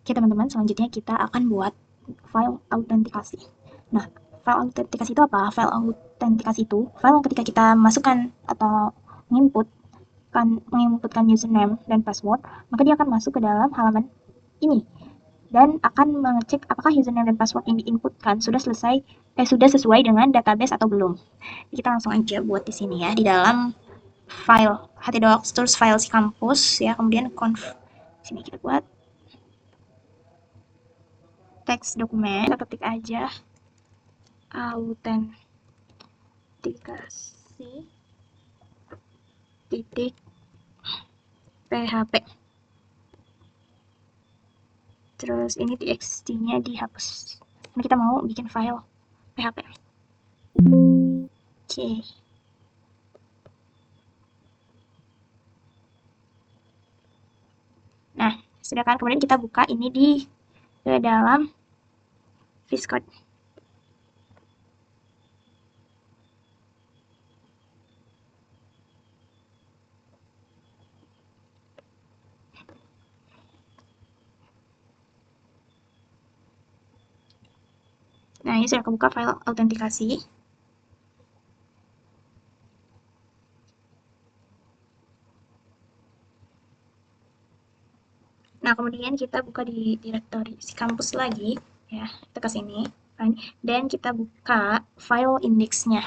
Oke teman-teman, selanjutnya kita akan buat file autentikasi. Nah, file autentikasi itu apa? File autentikasi itu file yang ketika kita masukkan atau menginputkan username dan password, maka dia akan masuk ke dalam halaman ini dan akan mengecek apakah username dan password yang diinputkan sudah sesuai dengan database atau belum. Kita langsung aja buat di sini ya, di dalam file htdocs terus file si kampus ya, kemudian conf. Sini kita buat teks dokumen, kita ketik aja autentikasi titik php, terus ini txt-nya dihapus karena kita mau bikin file php. Oke. Nah, sedangkan kemudian kita buka ini di ke dalam VS Code. Nah, ini sudah kebuka file autentikasi. Nah, kemudian kita buka di direktori si kampus lagi, ya, kita ke sini, dan kita buka file index-nya.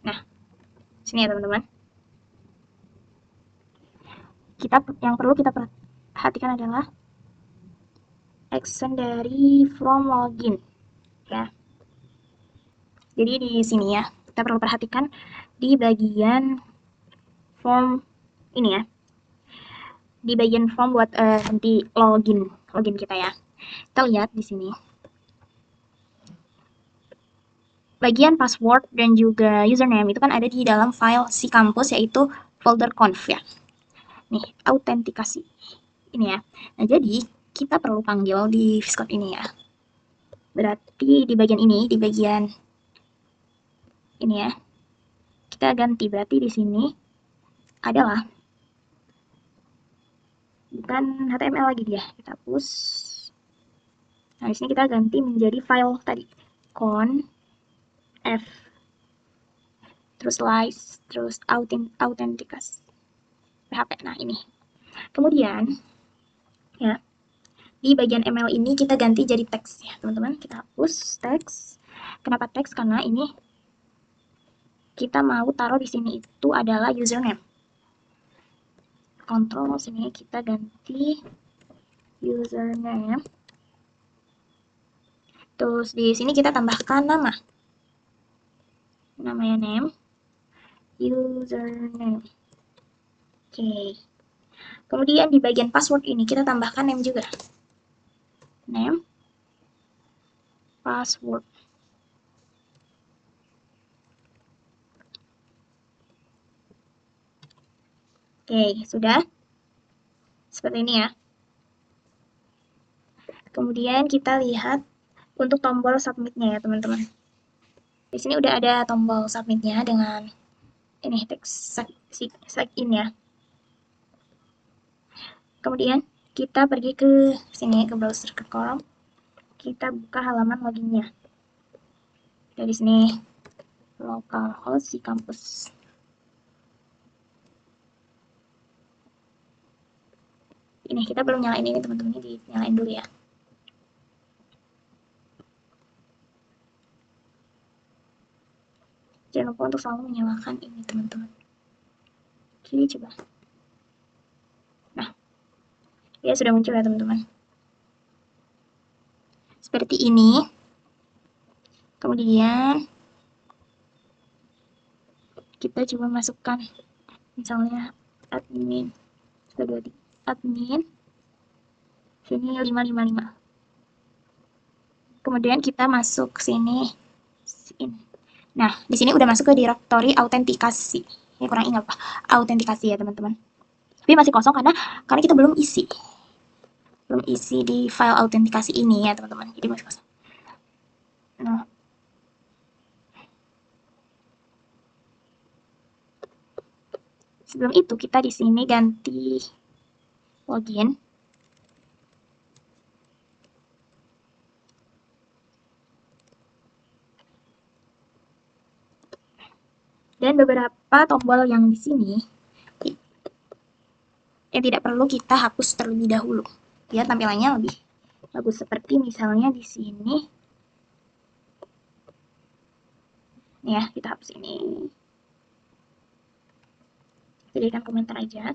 Nah, sini ya teman-teman. Yang perlu kita perhatikan adalah action dari from login, ya. Jadi di sini ya, kita perlu perhatikan di bagian form ini ya, di bagian form buat nanti login kita ya. Kita lihat di sini bagian password dan juga username itu kan ada di dalam file si kampus, yaitu folder conf ya. Nih, autentikasi ini ya. Nah, jadi kita perlu panggil di VS Code ini ya. Berarti di bagian ini, di bagian ini ya, kita ganti. Berarti di sini adalah bukan HTML lagi dia, kita hapus. Nah, di sini kita ganti menjadi file tadi, conf, terus slice, terus autentikasi PHP. Nah, ini. Kemudian ya, di bagian ML ini kita ganti jadi teks ya, teman-teman. Kita hapus teks. Kenapa teks? Karena ini kita mau taruh di sini itu adalah username. Kontrol sini kita ganti username. Terus di sini kita tambahkan nama. Namanya name, username. Oke. Kemudian di bagian password ini kita tambahkan name juga. Name, password. Oke, sudah. Seperti ini ya. Kemudian kita lihat untuk tombol submitnya ya, teman-teman. Di sini udah ada tombol submitnya dengan ini teks sign ya. Kemudian kita pergi ke sini, ke browser, ke Chrome. Kita buka halaman loginnya. Dari sini localhost si kampus. Ini kita belum nyalain ini teman-teman, ini dinyalain dulu ya. Jangan lupa untuk selalu menyalakan ini teman-teman. Oke, coba. Nah, ya sudah muncul ya teman-teman. Seperti ini. Kemudian kita coba masukkan misalnya admin sini 555. Kemudian kita masuk sini. Nah, di sini udah masuk ke direktori autentikasi. Ini kurang ingat apa? Autentikasi ya, teman-teman. Tapi masih kosong karena kita belum isi. Belum isi di file autentikasi ini ya, teman-teman. Jadi masih kosong. Nah, Sebelum itu kita di sini ganti login. Dan beberapa tombol yang di sini yang tidak perlu kita hapus terlebih dahulu. Biar tampilannya lebih bagus. Seperti misalnya di sini. Nih ya, kita hapus ini. Jadikan komentar aja.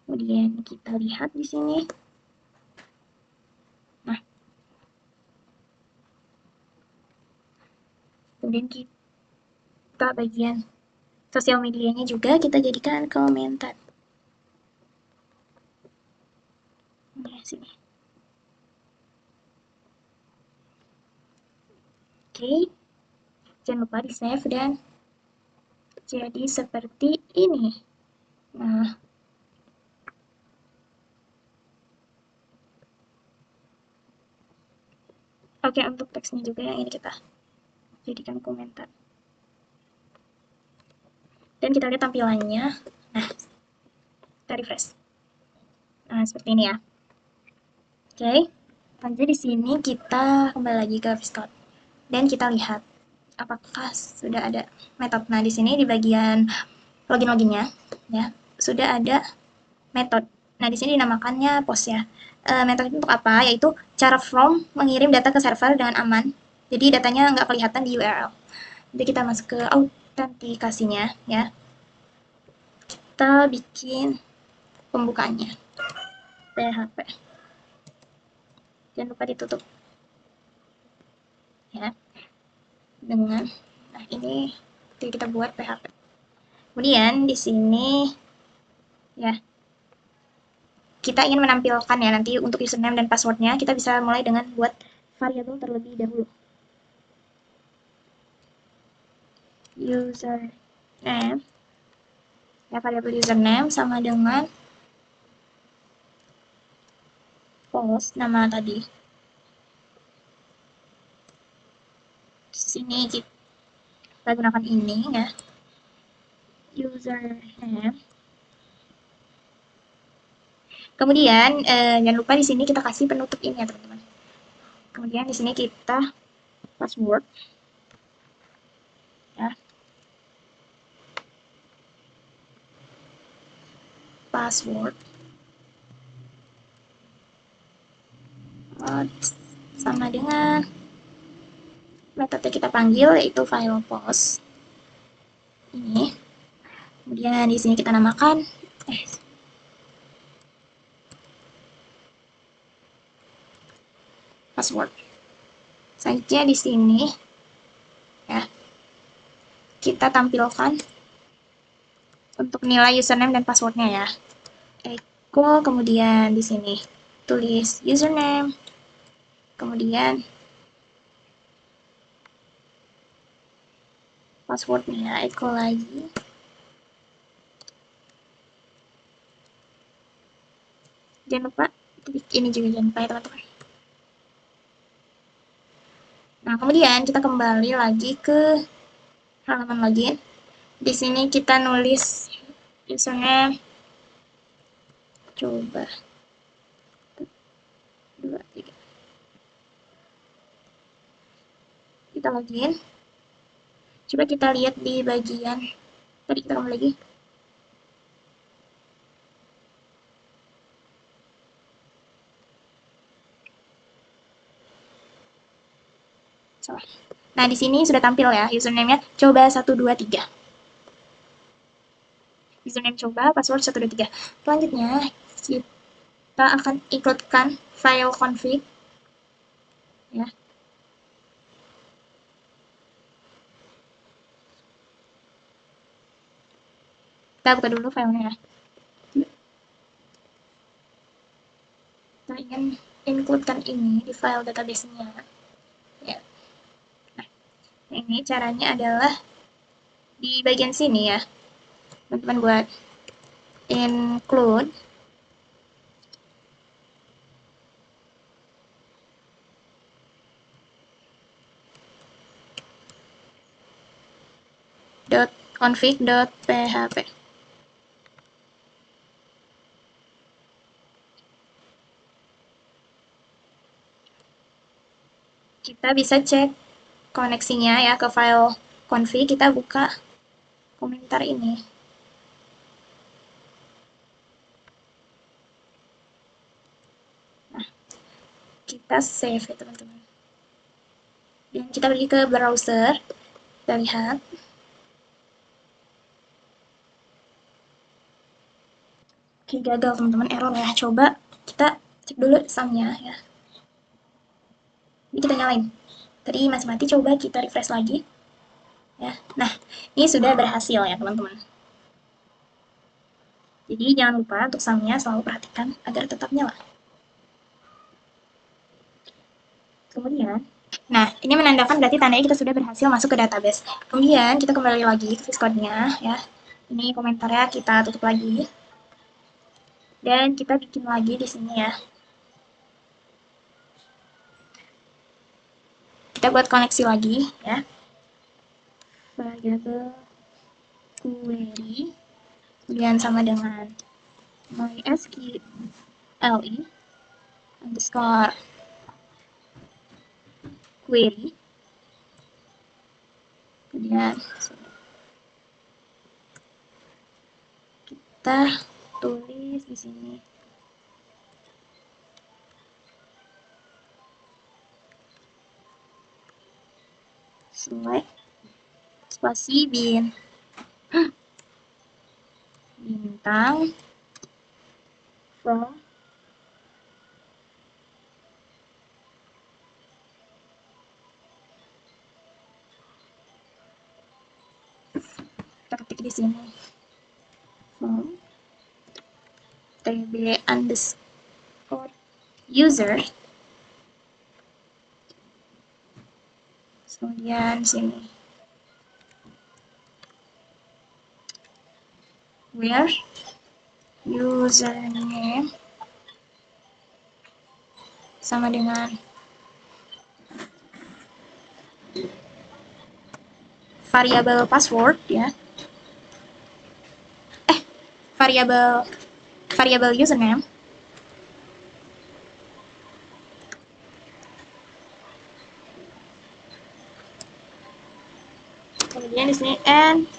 Kemudian kita lihat di sini. Nah, kemudian kita bagian sosial medianya juga kita jadikan komentar. Nah, sini. Oke, jangan lupa di save dan jadi seperti ini. Nah, oke, untuk teksnya juga yang ini kita jadikan komentar. Dan kita lihat tampilannya. Nah, kita refresh. Nah, seperti ini ya. Oke, lanjut di sini kita kembali lagi ke Viscode. Dan kita lihat apakah sudah ada metode. Nah, di sini di bagian login-loginnya ya, sudah ada metode. Nah, di sini dinamakannya post ya. Metode itu untuk apa? Yaitu cara from mengirim data ke server dengan aman. Jadi datanya nggak kelihatan di URL. Jadi kita masuk ke autentikasinya ya. Kita bikin pembukaannya. PHP. Jangan lupa ditutup. Ya. Dengan nah ini kita buat PHP. Kemudian di sini ya kita ingin menampilkan ya nanti untuk username dan passwordnya kita bisa mulai dengan buat variabel terlebih dahulu. Username ya, variabel username sama dengan post nama tadi. Di sini kita gunakan ini ya, username. Kemudian jangan lupa di sini kita kasih penutup ini ya teman-teman. Kemudian di sini kita password ya, password sama dengan metode kita panggil yaitu file post ini. Kemudian di sini kita namakan password. Selanjutnya di sini ya kita tampilkan untuk nilai username dan passwordnya ya. Echo, kemudian di sini tulis username, kemudian passwordnya echo lagi. Jangan lupa ini juga jangan lupa ya teman-teman. Nah, kemudian kita kembali lagi ke halaman login. Di sini kita nulis username. Coba 2, 3. Kita login. Coba kita lihat di bagian tadi kita kembali lagi. Nah, di sini sudah tampil ya username-nya coba 123. Username coba, password 123. Selanjutnya kita akan ikutkan file config ya. Kita buka dulu filenya ya. Kita ingin includekan ini di file database-nya ya. Nah, ini caranya adalah di bagian sini ya. Teman-teman buat include .config.php. Kita bisa cek koneksinya ya ke file config, kita buka komentar ini. Nah, kita save ya teman-teman. Dan kita pergi ke browser, kita lihat. Oke, gagal teman-teman, error ya. Coba kita cek dulu sumnya ya. Ini kita nyalain. Tadi masih mati, coba kita refresh lagi. Ya. Nah, ini sudah berhasil ya teman-teman. Jadi jangan lupa untuk sumnya selalu perhatikan agar tetap nyala. Kemudian, nah ini menandakan berarti tandanya kita sudah berhasil masuk ke database. Kemudian kita kembali lagi ke Viscode-nya ya. Ini komentarnya kita tutup lagi. Dan kita bikin lagi di sini ya. Kita buat koneksi lagi ya. Variable query kemudian sama dengan mysqli underscore query, kemudian kita tulis di sini select spasi bintang from kita ketik di sini from tb underscore user, kemudian sini where username sama dengan variabel password ya, variabel username, kemudian di sini and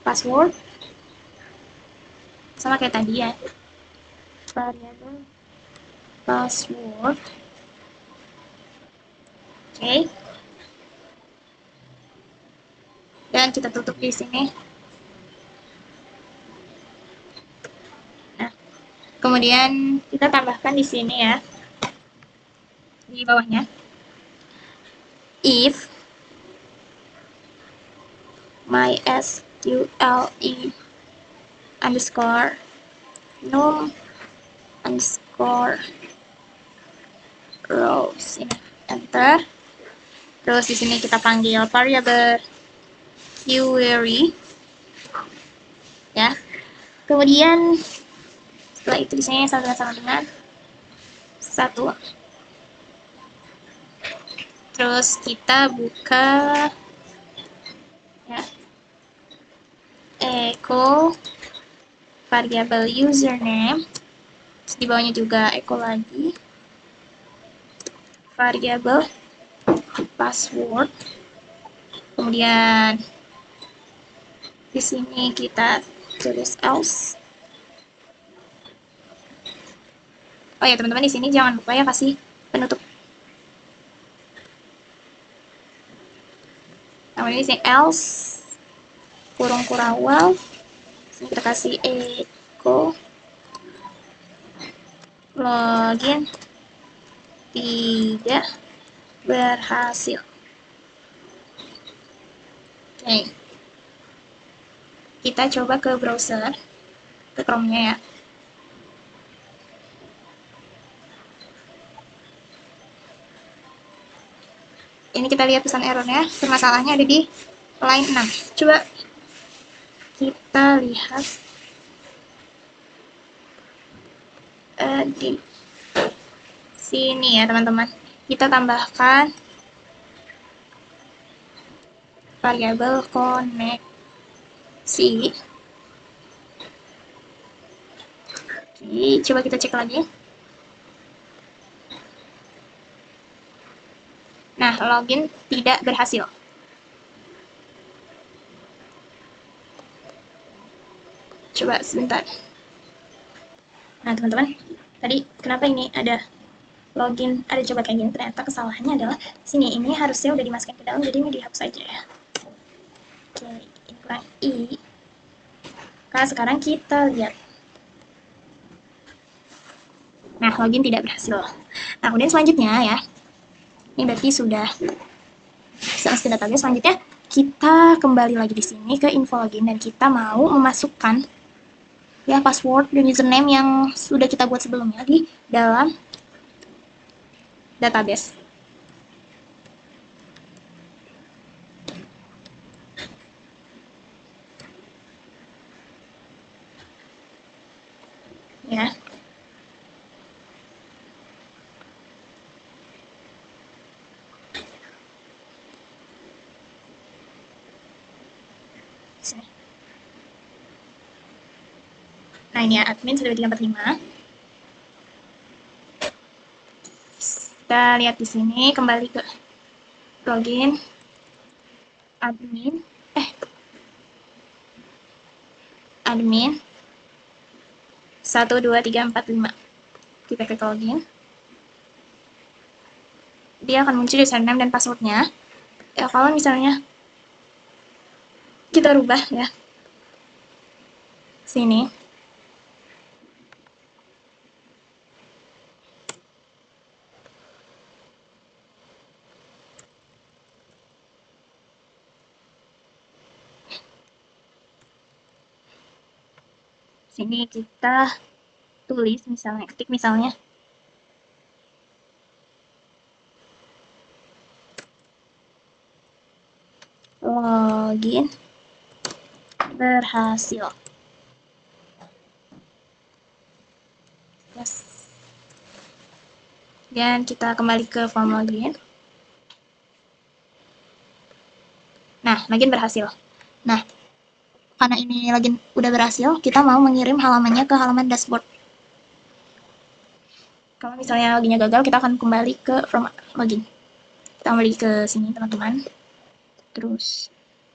password sama kayak tadi ya, variabel password. Oke. Dan kita tutup di sini. Nah, kemudian kita tambahkan di sini ya, di bawahnya, if mysqli underscore num underscore rows, ini enter. Terus di sini kita panggil variable query ya. Kemudian setelah itu di sini sama dengan 1. Terus kita buka ya, echo variable username. Terus di bawahnya juga echo lagi variable password. Kemudian di sini kita tulis else. Oh ya teman-teman, di sini jangan lupa ya kasih penutup. Nah, ini sih else kurung kurawal. Sini kita kasih echo login tidak berhasil. Oke. Kita coba ke browser, ke Chrome-nya ya. Ini kita lihat pesan errornya, permasalahannya ada di line 6. Coba kita lihat di sini ya teman-teman. Kita tambahkan variabel koneksi. Oke, coba kita cek lagi. Nah, login tidak berhasil. Coba sebentar. Nah, teman-teman, tadi kenapa ini ada login, ada coba kayak gini, ternyata kesalahannya adalah sini, ini harusnya udah dimasukkan ke dalam, jadi ini dihapus aja ya. Oke, ini kurang i. Nah, sekarang kita lihat. Nah, login tidak berhasil. Nah, kemudian selanjutnya ya, ini berarti sudah selesai ke database. Selanjutnya kita kembali lagi di sini ke info login dan kita mau memasukkan ya password dan username yang sudah kita buat sebelumnya di dalam database. Ya. Sini. Nah, ini ya admin 1345. Kita lihat di sini, kembali ke login admin admin 1 2 3 4 5. Kita klik login. Dia akan muncul username dan passwordnya. Ya, kalau misalnya kita rubah ya sini, sini kita tulis misalnya, ketik misalnya login berhasil. Yes. Dan kita kembali ke form login. Nah, login berhasil. Nah, karena ini login udah berhasil, kita mau mengirim halamannya ke halaman dashboard. Kalau misalnya loginnya gagal, kita akan kembali ke form login. Kita kembali ke sini, teman-teman. Terus,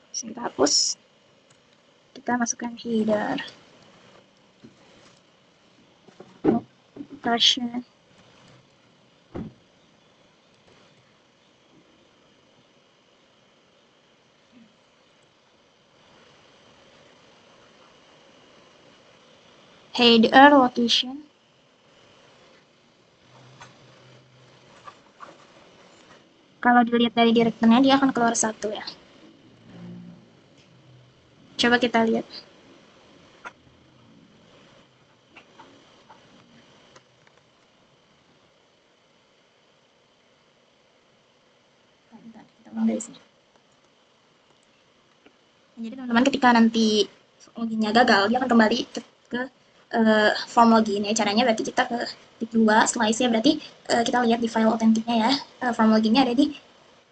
sini kita hapus. Kita masukkan header. Version. Header location. Kalau dilihat dari direkturnya, dia akan keluar satu ya. Coba kita lihat. Bentar, kita ulang dari sini. Jadi teman-teman ketika nanti loginnya gagal, dia akan kembali ke form login ya. Caranya berarti kita ke titik 2, setelah isi ya berarti kita lihat di file otentiknya ya. Form loginnya ada di,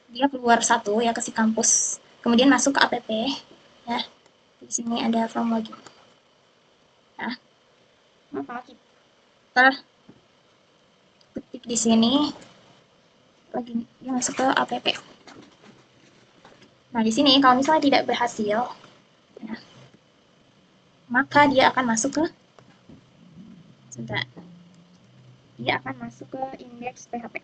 dia keluar satu ya ke si kampus. Kemudian masuk ke app ya. Di sini ada form login. Nah, kalau kita ketik di sini login, dia masuk ke app. Nah, di sini kalau misalnya tidak berhasil, ya, maka dia akan masuk ke sebentar. Dia akan masuk ke indeks PHP.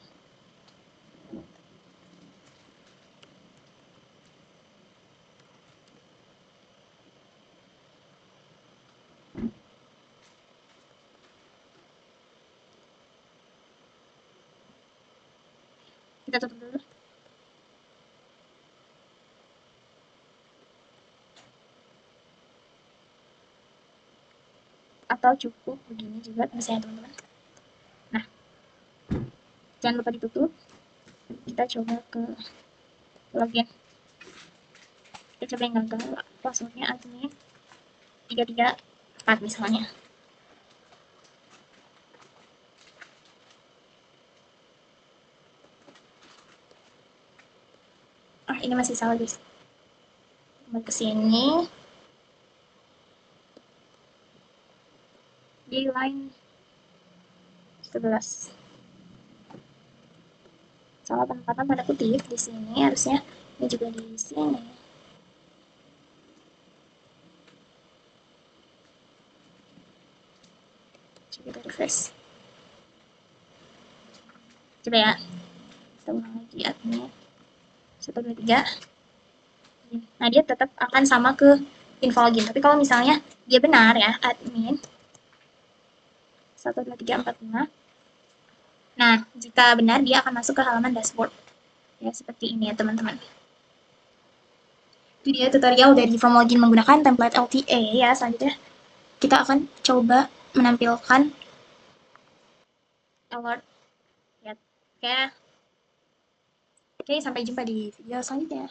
Kita tutup dulu. Atau cukup begini juga bisa ya teman-teman. Nah, jangan lupa ditutup. Kita coba ke login. Kita coba yang gagal. Passwordnya admin 334 misalnya. Ah, ini masih salah guys. Kembali ke sini. Di line 11. Salah penempatan tanda kutip di sini, harusnya ini juga di sini. Coba kita refresh. Coba ya. Kita ulang lagi admin. 1, 2, 3. Nah, dia tetap akan sama ke info login. Tapi kalau misalnya dia benar ya, admin 1, 2, 3, 4, 5. Nah, jika benar dia akan masuk ke halaman dashboard. Ya, seperti ini ya, teman-teman. Itu dia tutorial dari form login menggunakan template LTA ya. Selanjutnya kita akan coba menampilkan alert ya. Oke, sampai jumpa di video selanjutnya.